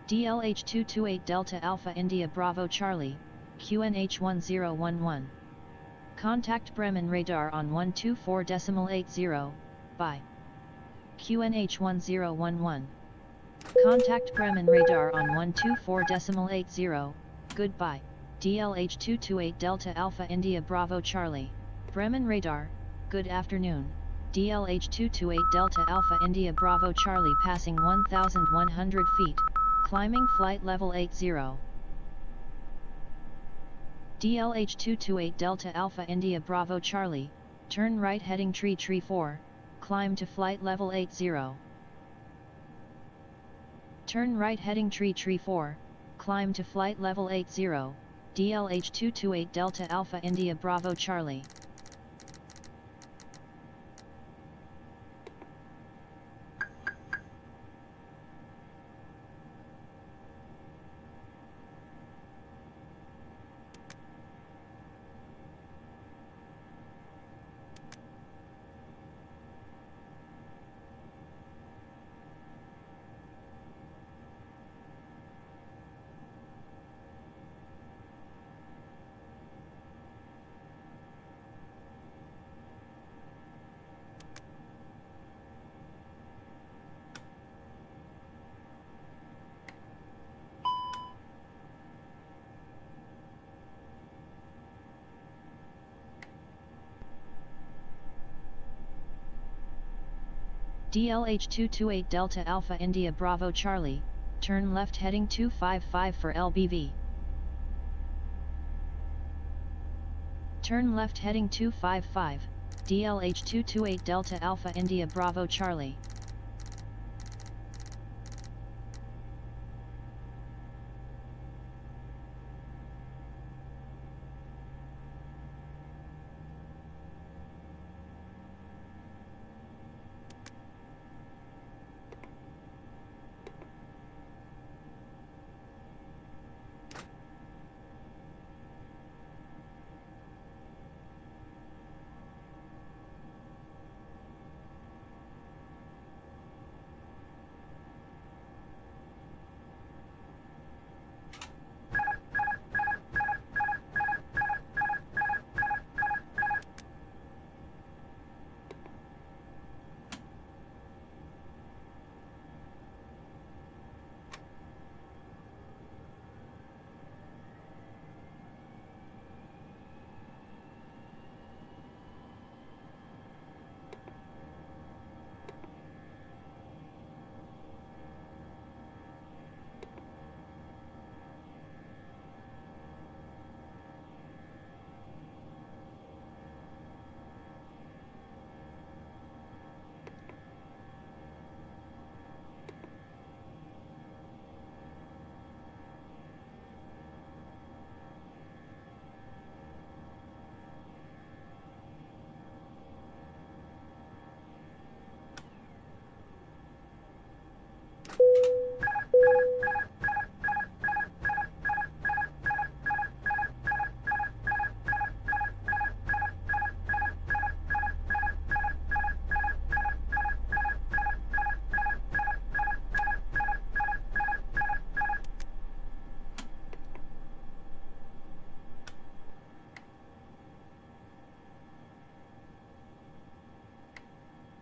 DLH228 Delta Alpha India Bravo Charlie, QNH1011. Contact Bremen radar on 124.80, by QNH1011. Contact Bremen radar on 124.80, goodbye, DLH228 Delta Alpha India Bravo Charlie. Bremen radar, good afternoon, DLH228 Delta Alpha India Bravo Charlie passing 1,100 feet, climbing flight level 80. DLH228 Delta Alpha India Bravo Charlie, turn right heading tree 4, climb to flight level 80. Turn right heading tree 4, climb to flight level 80, DLH228 Delta Alpha India Bravo Charlie. DLH228 Delta Alpha India Bravo Charlie, turn left heading 255 for LBV. Turn left heading 255, DLH228 Delta Alpha India Bravo Charlie.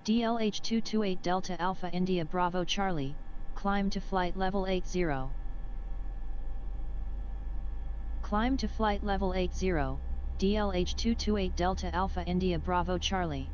DLH228 Delta Alpha India Bravo Charlie, climb to flight level 80. Climb to flight level 80, DLH228 Delta Alpha India Bravo Charlie.